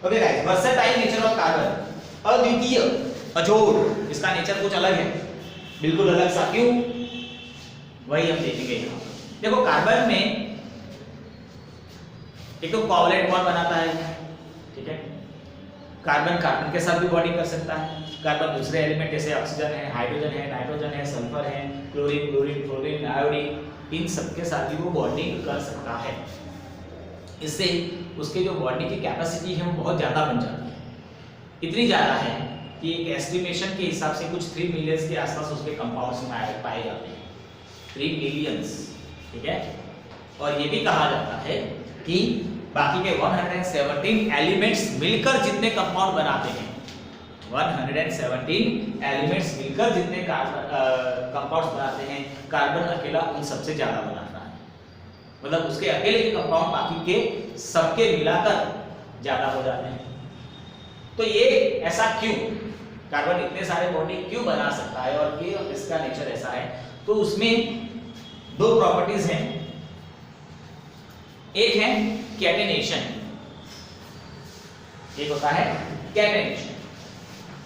Okay guys, versatile nature of carbon, अद्वितीय, अजोड़, इसका nature कुछ अलग है, बिल्कुल अलग सा। क्यों? वही हम देखेंगे यहाँ। देखो कार्बन में एक तो कोवलेंट बॉन्ड बनाता है, ठीक है। कार्बन कार्बन के साथ भी बॉन्डिंग कर सकता है, कार्बन दूसरे एलिमेंट जैसे ऑक्सीजन है, हाइड्रोजन है, नाइट्रोजन है, सल्फर है, क्लोरीन, क्लोरीन, फ्लोरीन, आयोडीन, इन सबके साथ भी वो बॉन्डिंग कर सकता है। इससे उसके जो बॉन्डिंग की कैपेसिटी है वो बहुत ज़्यादा बन जाती है, इतनी ज़्यादा है कि एक एस्टिमेशन के हिसाब से कुछ 3 मिलियंस के आसपास उसके कंपाउंड्स पाए जाते हैं, 3 मिलियंस, ठीक है। और ये भी कहा जाता है कि बाकी के 117 एलिमेंट्स मिलकर जितने कंपाउंड बनाते हैं, 117 एलिमेंट्स मिलकर जितने कंपाउंड्स बनाते हैं, कार्बन अकेला उन सबसे ज्यादा बनाता है। मतलब उसके अकेले के कंपाउंड बाकी के सबके मिलाकर ज्यादा हो जाते हैं। तो ये ऐसा क्यों, कार्बन इतने सारे बॉन्डिंग क्यों बना सकता है और ये इसका नेचर ऐसा है? तो उसमें 2 प्रॉपर्टीज हैं। एक है कैटेनेशन, एक होता है कैटेनेशन।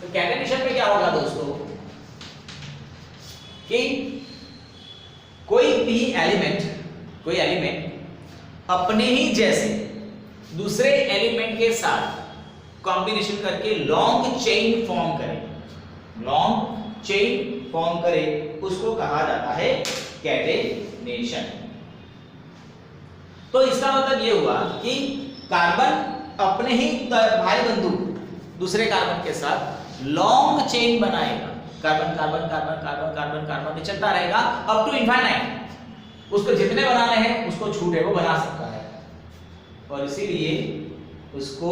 तो कैटेनेशन में क्या होगा दोस्तों कि कोई एलिमेंट अपने ही जैसे दूसरे एलिमेंट के साथ कॉम्बिनेशन करके लॉन्ग चेन फॉर्म करे, उसको कहा जाता है कैटेनेशन। तो इसका मतलब ये हुआ कि कार्बन अपने ही भाई बंधु दूसरे कार्बन के साथ लॉन्ग चेन बनाएगा, carbon carbon carbon carbon carbon carbon चलता रहेगा अप टू इनफाइनाइट। उसको जितने बनाने हैं उसको छूटे वो बना सकता है, और इसीलिए उसको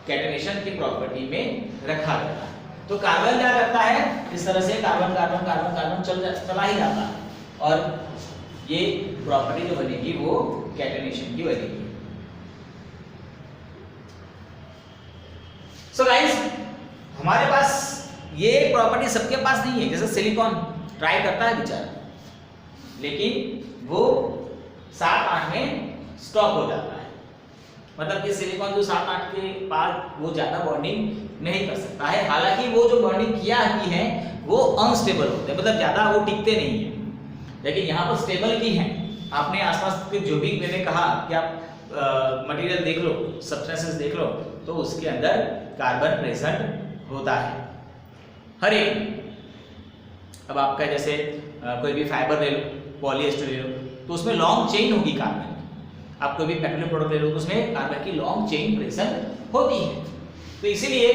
कैटेनेशन की प्रॉपर्टी में रखा गया है। तो कार्बन क्या करता है, इस तरह से कार्बन कार्बन कार्बन कार्बन चला ही जाता है, और ये प्रॉपर्टी जो बनेगी वो कैटेनेशन की बनेगी। सो गाइस, हमारे पास ये प्रॉपर्टी सबके पास नहीं है। जैसे सिलिकॉन ट्राई करता है बेचारा, लेकिन वो 7-8 में स्टॉप हो जाता है। मतलब कि सिलिकॉन जो 7-8 के बाद वो ज्यादा बॉन्डिंग नहीं कर सकता है। हालांकि वो जो बॉन्डिंग किया ही है वो अनस्टेबल होते हैं, मतलब ज्यादा वो टिकते नहीं है। लेकिन यहाँ पर स्टेबल की है। आपने आसपास के जो भी मैंने कहा कि आप मटेरियल देख लो, सब्सटेंसेस देख लो, तो उसके अंदर कार्बन प्रेजेंट होता है हर एक। अब आपका जैसे कोई भी फाइबर ले लो, पॉलिएस्टर ले लो, तो उसमें लॉन्ग चेन होगी कार्बन। आप कोई भी पेट्रोलियम प्रोडक्ट ले लो तो उसमें कार्बन की लॉन्ग चेन प्रेजेंट होती है। तो इसीलिए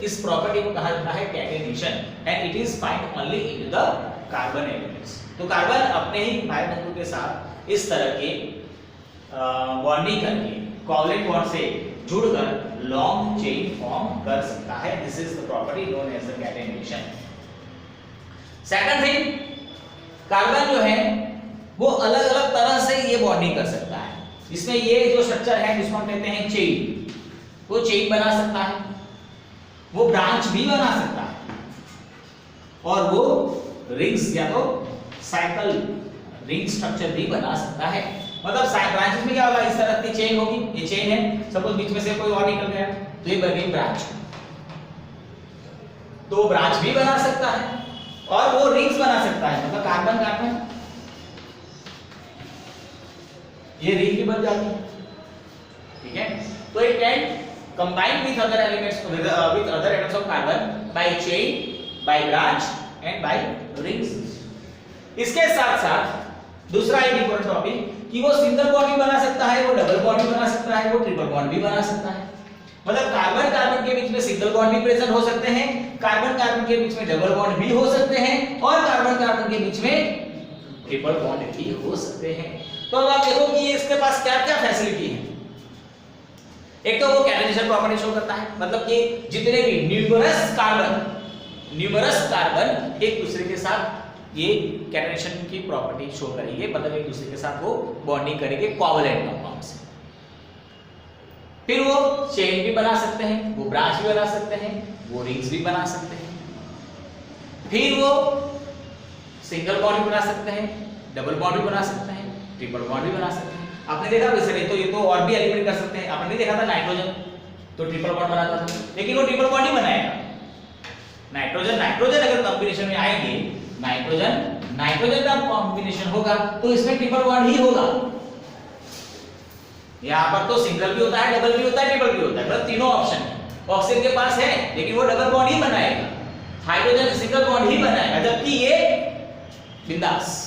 इस प्रॉपर्टी को कहा जाता है catenation, and it is find only in the carbon elements. तो कार्बन अपने ही भाई बंधु के साथ इस तरह के बॉन्डिंग करके कोवलेंट बॉन्ड से जुड़कर लॉन्ग चेन फॉर्म कर सकता है। This is the property known as the catenation. Second thing, carbon जो है वो अलग अलग तरह से ये बॉन्डिंग कर सकता है। इसमें ये जो स्ट्रक्चर है जिसको हम कहते हैं चेन, वो चेन बना सकता है, वो ब्रांच भी बना सकता है, और वो रिंग्स या तो साइकिल रिंग स्ट्रक्चर भी बना सकता है। मतलब ब्रांचेस में क्या होगा, इस तरह की चेन होगी, ये चेन है, सपोज बीच में से कोई और निकल गया तो ये बन गई ब्रांच। तो ब्रांच भी बना सकता है और वो रिंग्स बना सकता है, मतलब कार्बन कार्बन ये रिंग भी बन जाती है, ठीक है। तो it can combine with other elements with other atoms of carbon by chain, by branch and by rings. इसके साथ साथ दूसरा एक इंपॉर्टेंट टॉपिक कि वो सिंगल बॉन्ड भी बना सकता है, वो डबल बॉन्ड भी बना सकता है, वो ट्रिपल बॉन्ड भी बना सकता है। मतलब कार्बन कार्बन के बीच में सिंगल बॉन्ड भी प्रेजेंट हो सकते हैं, कार्बन कार्बन के बीच में डबल बॉन्ड भी हो सकते हैं, और कार्बन कार्बन के बीच में ट्रिपल बॉन्ड भी हो सकते हैं। तो अब आप देखो कि इसके पास क्या क्या फैसिलिटी है। एक तो वो कैटेनेशन प्रॉपर्टी शो करता है, मतलब कि जितने भी न्यूमरस कार्बन एक दूसरे के साथ ये कैटेनेशन की प्रॉपर्टी शो करेंगे, मतलब एक दूसरे के साथ वो बॉन्डिंग करेंगे कोवलेंट कंपाउंड से। फिर वो चेन भी बना सकते हैं, वो ब्रांच भी बना सकते हैं, वो रिंग्स भी बना सकते हैं। फिर वो सिंगल बॉन्ड भी बना सकते हैं, डबल बॉन्ड भी बना सकते हैं, ट्रिपल बॉन्ड भी बना सकते हैं। आपने देखा वैसे नहीं तो ये तो और भी एलिमेंट कर सकते हैं। आपने नहीं देखा था नाइट्रोजन तो ट्रिपल बॉन्ड बनाता था, लेकिन वो ट्रिपल बॉन्ड ही बनाएगा। नाइट्रोजन नाइट्रोजन अगर कॉम्बिनेशन में आएंगे, नाइट्रोजन नाइट्रोजन का कॉम्बिनेशन होगा तो इसमें ट्रिपल बॉन्ड ही होगा। यहाँ पर तो सिंगल भी होता है, डबल भी होता है, ट्रिपल भी होता है, मतलब तीनों ऑप्शन है। ऑक्सीजन के पास है लेकिन वो डबल बॉन्ड ही बनाएगा, हाइड्रोजन सिंगल बॉन्ड ही बनाएगा, जबकि ये बिंदास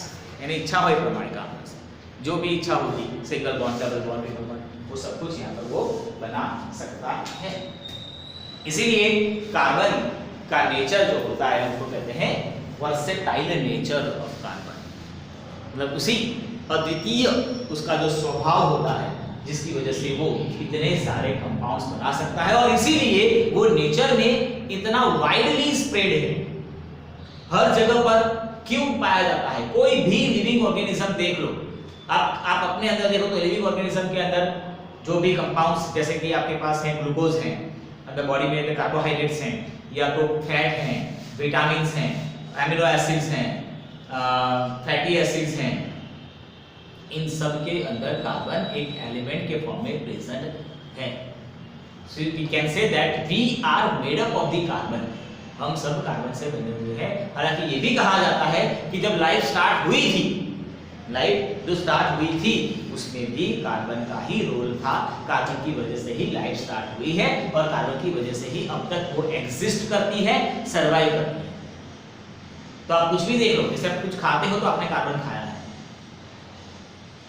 यानी इच्छा हो प्रमाण का जो भी इच्छा होगी single bond double bond triple bond वो सब कुछ यहाँ पर वो बना सकता है। इसीलिए कार्बन का नेचर जो होता है उसको कहते हैं वर्सेटाइल नेचर ऑफ कार्बन, मतलब उसी अद्वितीय उसका जो स्वभाव होता है जिसकी वजह से वो इतने सारे कंपाउंड्स बना सकता है, और इसीलिए वो नेचर में इतना वाइडली स्प्रेड है, हर जगह पर क्यों पाया जाता है। कोई भी लिविंग ऑर्गेनिज्म देख लो, आप अपने अंदर देखो तो लिविंग ऑर्गेनिज्म के अंदर जो भी कंपाउंड्स जैसे कि आपके पास है ग्लूकोज है, अंदर बॉडी में कार्बोहाइड्रेट्स हैं, या तो फैट हैं, विटामिन्स हैं, एमिनो एसिड्स हैं, फैटी एसिड्स हैं, इन सब के अंदर कार्बन एक एलिमेंट के फॉर्म में प्रेजेंट है। So we can say that we are made up of the carbon, हम सब कार्बन से बने हुए हैं। हालांकि ये भी कहा जाता है कि जब लाइफ स्टार्ट हुई थी, लाइफ जो स्टार्ट हुई थी उसमें भी कार्बन का ही रोल था, कार्बन की वजह से ही लाइफ स्टार्ट हुई है और कार्बन की वजह से ही अब तक वो एग्जिस्ट करती है, सर्वाइव करती है। तो आप कुछ भी देख लो, जैसे आप कुछ खाते हो तो आपने कार्बन खाया है,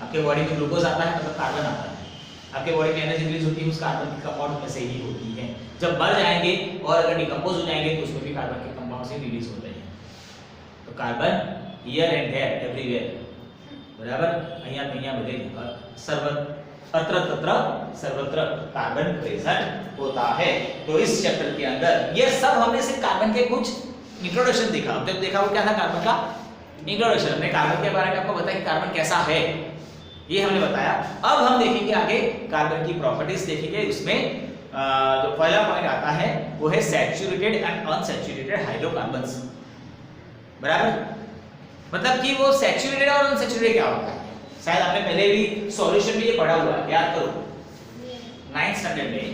आपके बॉडी में ग्लूकोज आता है मतलब कार्बन आता है, आपके बॉडी में एनर्जी रिलीज होती है उस कार्बन के कंपाउंड में से ही होती है। जब मर जाएंगे और अगर डिकम्पोज हो जाएंगे तो उसमें भी कार्बन के कंपाउंड से रिलीज होते हैं। तो carbon here and there everywhere, बराबर, અહીંયા અહીંયા બધે सर्वत्र अत्र तत्र सर्वत्र कार्बन प्रेजेंट होता है। तो इस चैप्टर के अंदर ये सब हमने सिर्फ कार्बन के कुछ इंट्रोडक्शन देखा। जब देखा वो क्या था, कार्बन का इंट्रोडक्शन, हमने कार्बन के बारे में आपको बताया कि कार्बन कैसा है ये हमने बताया। अब हम देखेंगे आगे कार्बन की प्रॉपर्टीज देखेंगे। उसमें जो पहला पॉइंट आता है वो है सैचुरेटेड एंड अनसैचुरेटेड हाइड्रोकार्बन्स, बराबर, मतलब कि वो सैचुरेटेड और अनसैचुरेटेड क्या होता है। शायद आपने पहले भी सॉल्यूशन में ये पढ़ा हुआ है, याद करो 9th स्टैंडर्ड में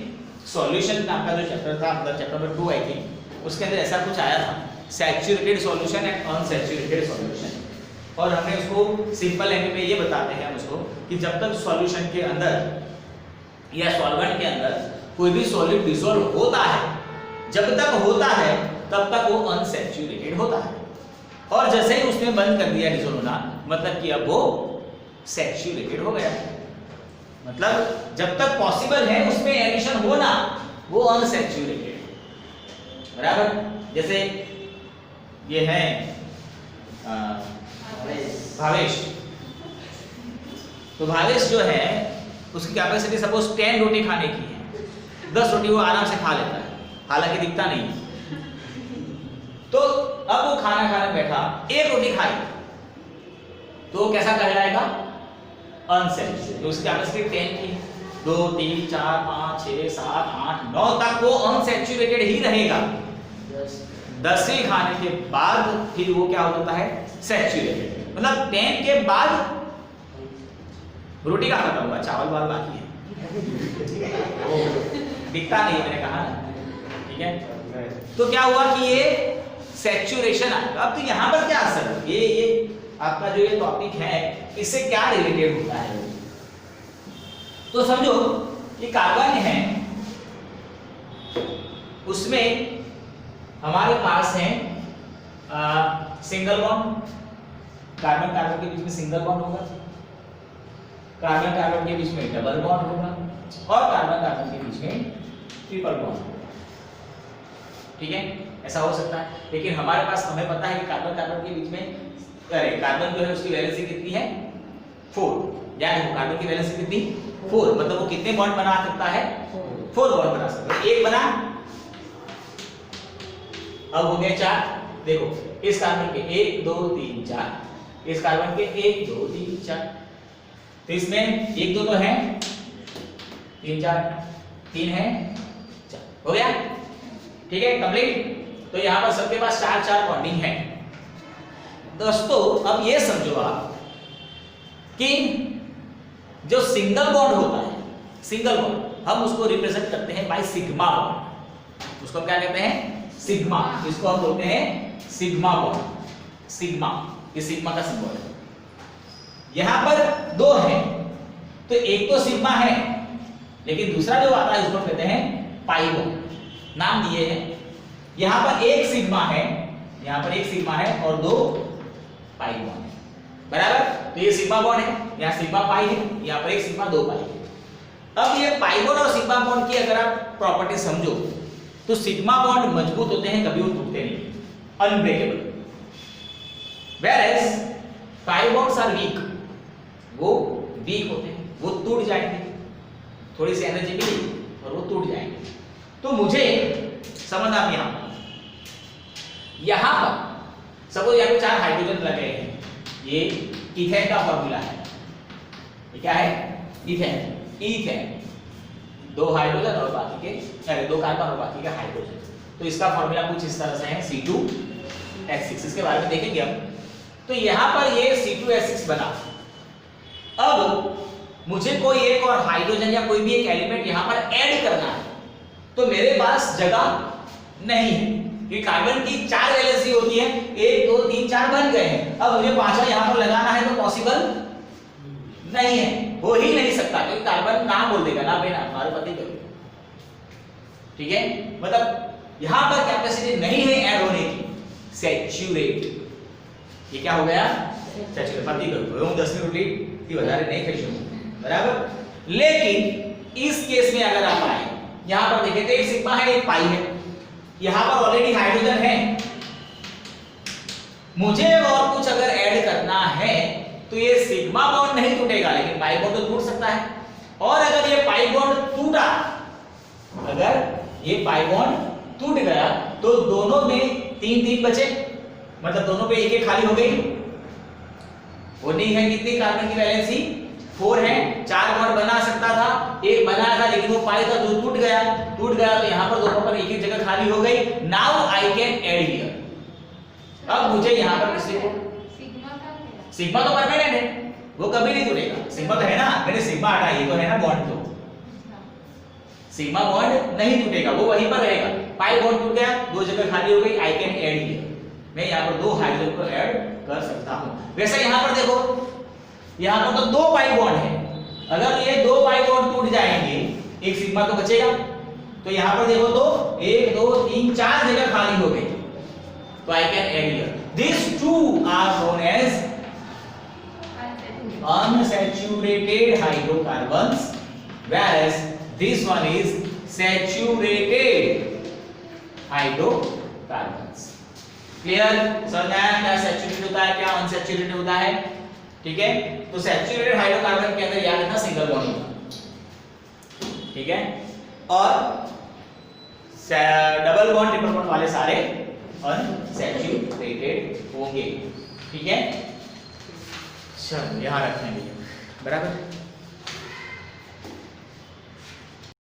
सॉल्यूशन नाम का जो चैप्टर था, मतलब चैप्टर नंबर 2 आई थिंक, उसके अंदर ऐसा कुछ आया था, saturated solution and unsaturated solution. और हमने उसको सिंपल लैंग्वेज में ये बताते हैं हम उसको कि जब तक सॉल्यूशन के अंदर या सॉल्वेंट के अंदर कोई भी सॉलिड डिसॉल्व होता है, जब तक होता है तब तक वो अनसैचुरेटेड होता है, और जैसे ही उसने बंद कर दिया डिसॉल्व होना, मतलब कि अब वो सैचुरेटेड हो गया। मतलब जब तक पॉसिबल है उसमें एडिशन होना, वो अनसैचुरेटेड, बराबर। जैसे ये है भावेश, तो भावेश जो है उसकी कैपेसिटी सपोज 10 रोटी खाने की है, 10 रोटी वो आराम से खा लेता है, हालांकि दिखता नहीं है। तो अब वो खाना खाने बैठा, 1 रोटी खाई तो वो कैसा कहलाएगा, अनसैचुरेटेड। तो उसकी कैपेसिटी 10 की, 2 3 4 5 6 7 8 9 तक वो अनसैचुरेटेड ही रहेगा। 10वीं खाने के बाद फिर वो क्या हो जाता है, सैचुरेटेड। मतलब 10 के बाद रोटी का खत्म हुआ, चावल वाल बाकी है, दिखता नहीं, मैंने कहा ना, ठीक है। तो क्या हुआ कि ये सैचुरेशन आएगा। अब तो यहाँ पर क्या असर है, ये आपका जो ये टॉपिक है इससे क्या रिलेटेड होता है, तो समझो ये कार्बन है, उसमें हमारे पास है सिंगल बॉन्ड, कार्बन कार्बन के बीच में सिंगल बॉन्ड होगा, कार्बन कार्बन के बीच में डबल बॉन्ड होगा, और कार्बन कार्बन के बीच में ट्रिपल बॉन्ड होगा, ठीक है, ऐसा हो सकता है। लेकिन हमारे पास, हमें पता है कि कार्बन कार्बन के बीच में, अरे कार्बन जो है उसकी वैलेंसी कितनी है, 4, यानी कार्बन की वैलेंसी कितनी, 4, मतलब वो कितने बॉन्ड बना सकता है, 4 बॉन्ड बना सकता है। एक बना, अब हो गए 4, देखो इस कार्बन के 1 2 3 4, इस कार्बन के 1 2 3 4, तो इसमें 1 2 तो है, 3 4 3 है, 4 हो गया, ठीक है, कंप्लीट। तो यहाँ पर सबके पास 4 4 बॉन्डिंग है। दोस्तों अब ये समझो आप कि जो सिंगल बॉन्ड होता है, सिंगल बॉन्ड, हम उसको रिप्रेजेंट करते हैं बाय सिग्मा बॉन्ड। उसको क्या कहते हैं? सिग्मा। इसको हम बोलते हैं सिग्मा बॉन्ड। सिग्मा, ये सिग्मा का सिंबल है। यहां पर दो है, तो एक तो सिग्मा है, लेकिन दूसरा जो आता है उसको कहते हैं पाई बॉन्ड। नाम दिए हैं। यहां पर एक सिग्मा है, यहां पर एक सिग्मा है और दो पाई बॉन्ड है, बराबर। तो ये सिग्मा बॉन्ड है, यहां सिग्मा पाई है, यहां पर एक सिग्मा दो पाई है। अब ये पाई बॉन्ड और सिग्मा बॉन्ड की अगर आप प्रॉपर्टी समझो तो सिग्मा बॉन्ड मजबूत होते हैं, कभी वो टूटते नहीं, unbreakable. Whereas pi bonds are weak, वो वीक होते हैं, वो टूट जाएंगे, थोड़ी सी एनर्जी मिली और वो टूट जाएंगे। तो मुझे समझ आप यहां पर सपोज यहाँ पे 4 हाइड्रोजन लगे हैं, ये इथेन का फॉर्मूला है। ये क्या है? इथेन। इथेन 2 हाइड्रोजन और बाकी के 2 कार्बन और बाकी का हाइड्रोजन। तो इसका फॉर्मूला कुछ इस तरह से है C2H6। इसके बारे में देखेंगे हम। तो यहां पर ये C2H6 बना। अब मुझे कोई एक और हाइड्रोजन या कोई भी एक एलिमेंट यहां पर ऐड करना है, तो मेरे पास जगह नहीं है, क्योंकि कार्बन की 4 वैलेंसी होती है, 1 2 3 4 बन गए हैं। अब मुझे 5वां यहां पर लगाना है तो पॉसिबल नहीं है, हो ही नहीं सकता, क्योंकि कार्बन ना बोल देगा, ना बेना हमारे पति करेगा। ठीक है, मतलब यहां पर कैपेसिटी नहीं है ऐड होने की। सैचुरेट, ये क्या हो गया? सैचुरेट। पति करो हम 10 रोटी की વધારે नहीं खाई, बराबर। लेकिन इस केस में अगर आप आए, यहां पर देखें तो एक सिग्मा है, एक पाई है, यहां पर ऑलरेडी हाइड्रोजन है। मुझे और कुछ अगर ऐड करना है तो ये सिग्मा बॉन्ड नहीं टूटेगा, लेकिन पाई बॉन्ड तो टूट सकता है। और अगर ये पाई बॉन्ड टूटा, अगर ये पाई बॉन्ड टूट गया तो दोनों में 3 3 बचे, मतलब दोनों पे एक एक खाली हो गई। वो नहीं है कितनी कार्बन की वैलेंसी 4 है, 4 बॉन्ड बना सकता था, एक बनाया था, लेकिन वो पाई था जो टूट गया तो यहां पर दोनों पर एक एक जगह खाली हो गई। Now I can add here. अब मुझे यहां पर किसी को सिग्मा तो परमानेंट है, वो कभी नहीं टूटेगा। सिग्मा तो है ना, मैंने सिग्मा हटा, ये तो है ना बॉन्ड, तो सिग्मा बॉन्ड नहीं टूटेगा, वो वहीं पर रहेगा। पाई बॉन्ड टूट गया, 2 जगह खाली हो गई, आई कैन ऐड हियर। मैं यहां पर 2 हाइड्रोजन को ऐड कर सकता हूं। वैसे यहां पर देखो, यहां पर तो 2 पाई बॉन्ड है, अगर ये 2 पाई बॉन्ड टूट जाएंगे, एक सिग्मा तो बचेगा। तो यहां पर देखो तो 1 2 3 4 जगह खाली हो गई, तो I can add here. These two are known as unsaturated hydrocarbons, whereas this one is saturated hydrocarbons. Clear? समझ में आया क्या सैचुरेटेड होता है, क्या अनसैचुरेटेड होता है? ठीक है, तो सैचुरेटेड हाइड्रोकार्बन के अंदर याद रखना सिंगल बॉन्ड होगा, ठीक है, और डबल बॉन्ड ट्रिपल बॉन्ड वाले सारे अनसैचुरेटेड होंगे। ठीक है, चलो यहां रखने के लिए, बराबर।